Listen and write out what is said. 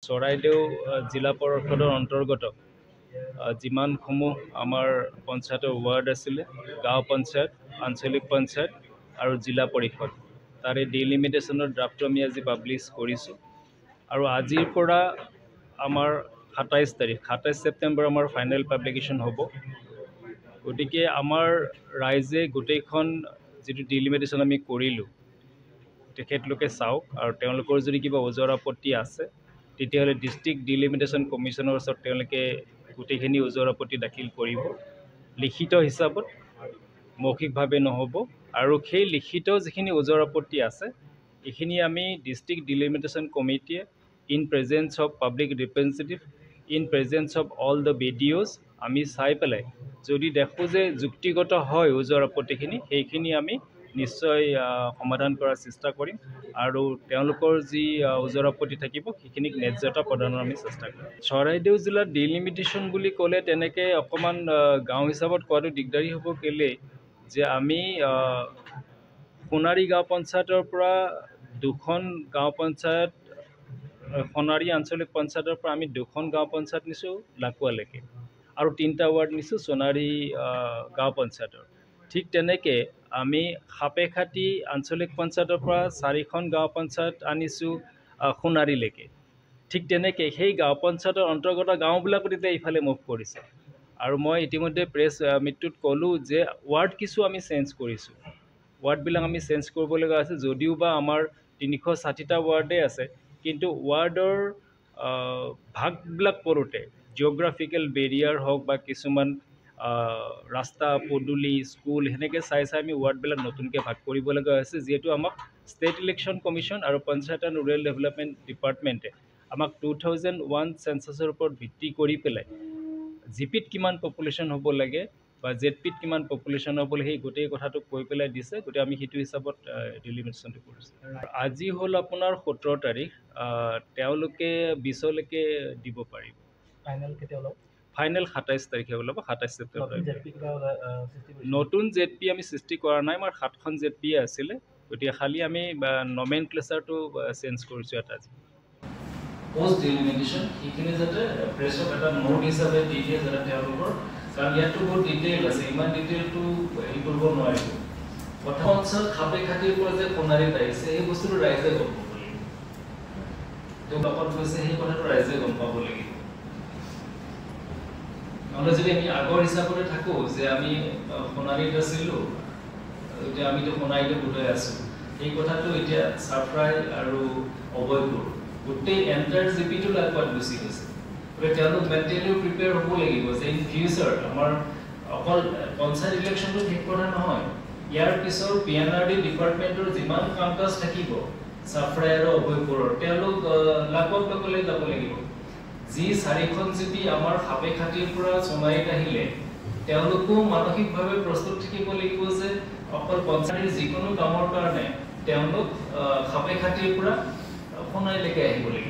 চৰাইদেউ জিলা পৰিষদৰ অন্তৰ্গত যিমানসমূহ আমাৰ পঞ্চায়তৰ ৱাৰ্ড আছিলে, গাঁও পঞ্চায়ত, আঞ্চলিক পঞ্চায়ত আৰু জিলা পৰিষদ, তাৰে ডিলিমিটেশ্যনৰ ড্ৰাফ্টটো আমি আজি পাব্লিছ কৰিছোঁ। আৰু আজিৰ পৰা আমাৰ 27 ছেপ্টেম্বৰ আমাৰ ফাইনেল পাব্লিকেশ্যন হ'ব। গতিকে আমাৰ ৰাইজে গোটেইখন যিটো ডিলিমিটেশ্যন আমি কৰিলোঁ তেখেতলোকে চাওক, আৰু তেওঁলোকৰ যদি কিবা ওজৰ আপত্তি আছে তেতিয়াহ'লে ডিষ্ট্ৰিক্ট ডিলিমিটেশ্যন কমিশ্যনৰ ওচৰত তেওঁলোকে গোটেইখিনি ওজৰ আপত্তি দাখিল কৰিব, লিখিত হিচাপত, মৌখিকভাৱে নহ'ব। আৰু সেই লিখিত যিখিনি ওজৰ আপত্তি আছে এইখিনি আমি ডিষ্ট্ৰিক্ট ডিলিমিটেশ্যন কমিটিয়ে in presence of public representative, in presence of all the BDOs আমি চাই পেলাই যদি দেখোঁ যে যুক্তিগত হয় ওজৰ আপত্তিখিনি, সেইখিনি আমি নিশ্চয় সমাধান কৰাৰ চেষ্টা কৰিম। আৰু তেওঁলোকৰ যি ওজৰ আপত্তি থাকিব সেইখিনিক ন্যায্যতা প্ৰদানৰ আমি চেষ্টা কৰিম। চৰাইদেউ জিলাত ডিলিমিটেশ্যন বুলি ক'লে তেনেকৈ অকণমান গাঁও হিচাপত কোৱাটো দিগদাৰী হ'ব। কেলৈ যে আমি সোণাৰী গাঁও পঞ্চায়তৰ পৰা 2খন গাঁও পঞ্চায়ত, সোণাৰী আঞ্চলিক পঞ্চায়তৰ পৰা আমি 2খন গাঁও পঞ্চায়ত নিছোঁ লাকুৱালৈকে, আৰু 3টা ৱাৰ্ড নিছোঁ সোণাৰী গাঁও পঞ্চায়তৰ। ঠিক তেনেকৈ আমি সাপেখাতি আঞ্চলিক পঞ্চায়তৰ পৰা 4খন গাঁও পঞ্চায়ত আনিছোঁ সোণাৰীলৈকে। ঠিক তেনেকৈ সেই গাঁও পঞ্চায়তৰ অন্তৰ্গত গাঁওবিলাকত এতিয়া ইফালে মুভ কৰিছে। আৰু মই ইতিমধ্যে প্ৰেছ মিটটোত ক'লোঁ যে ৱাৰ্ড কিছু আমি চেঞ্জ কৰিছোঁ, ৱাৰ্ডবিলাক আমি চেঞ্জ কৰিব লগা আছে। যদিও বা আমাৰ 360টা ৱাৰ্ডেই আছে, কিন্তু ৱাৰ্ডৰ ভাগবিলাক কৰোঁতে জিঅ'গ্ৰাফিকেল বেৰিয়াৰ হওক বা কিছুমান ৰাস্তা পদূলি স্কুল সেনেকৈ চাই আমি ৱাৰ্ডবিলাক নতুনকৈ ভাগ কৰিব লগা হৈছে। যিহেতু আমাক ষ্টেট ইলেকশ্যন কমিশ্যন আৰু পঞ্চায়ত এণ্ড ৰুৰেল ডেভেলপমেণ্ট ডিপাৰ্টমেণ্টে আমাক 2001 চেঞ্চাছৰ ওপৰত ভিত্তি কৰি পেলাই জিপিত কিমান পপুলেশ্যন হ'ব লাগে বা জেডপিত কিমান পপুলেশ্যন হ'ব লাগে সেই গোটেই কথাটো কৈ পেলাই দিছে। গতিকে আমি সেইটো হিচাপত ডিলিমিটেশ্যনটো কৰিছোঁ। আজি হ'ল আপোনাৰ 17 তাৰিখ, তেওঁলোকে 20লৈকে দিব পাৰিব। ফাইনেল কেতিয়া ওলাব? ফাইনেল 27 তাৰিখে ওলাব, 27 ছেপ্টেম্বৰ। নতুন জেডপি আমি সৃষ্টি কৰা নাই, আমাৰ 7খন জেডপি আছিলে। গতিকে খালি আমি নমেনক্লেচাৰটো চেঞ্জ কৰিছোঁ এটা। পোষ্ট ডিলিমিটেশ্যন সেইখিনি যাতে প্ৰেছক এটা নোট হিচাপে দি দিয়ে যাতে তেওঁলোকৰ, কাৰণ ইয়াতো বহুত ডিটেইল আছে, ইমান ডিটেইলটো হেৰি কৰিব নোৱাৰিব। প্ৰথম অঞ্চল খাপে খাতিৰ পৰা যে সোণাৰীত আহিছে সেই বস্তুটো ৰাইজে গম পাব লাগিব, তেওঁ কাষত গৈছে সেই কথাটো ৰাইজে গম পাব লাগিব। নহ'লে যদি আমি আগৰ হিচাপতে থাকোঁ যে আমি সোণাৰীত আছিলোঁ, এতিয়া আমিতো সোণাৰীতে বোধহয় আছোঁ, এই কথাটো এতিয়া চাফৰাই আৰু অভয়পুৰ গোটেই এণ্টাৰ জিপিটো লাকুৱাত গুচি গৈছে। গতিকে তেওঁলোক মেণ্টেলিও প্ৰিপেয়াৰ হ'ব লাগিব যে ইন ফিউচাৰ আমাৰ অকল পঞ্চায়ত ইলেকশ্যনটো ঠিক কথা নহয়, ইয়াৰ পিছৰ PNRD ডিপাৰ্টমেণ্টৰ যিমান কাম কাজ থাকিব চাফৰাই আৰু অভয়পুৰৰ, তেওঁলোক লাকুৱালৈ যাব লাগিব। যি 4খন জিপি আমাৰ সাপে খাতিৰ পৰা সোণাৰীত আহিলে তেওঁলোকো মানসিকভাৱে প্ৰস্তুত থাকিব লাগিব যে অকল পঞ্চায়তৰ যিকোনো কামৰ কাৰণে তেওঁলোক সাপে খাতিৰ পৰা সোণাৰীলৈকে আহিব লাগিব।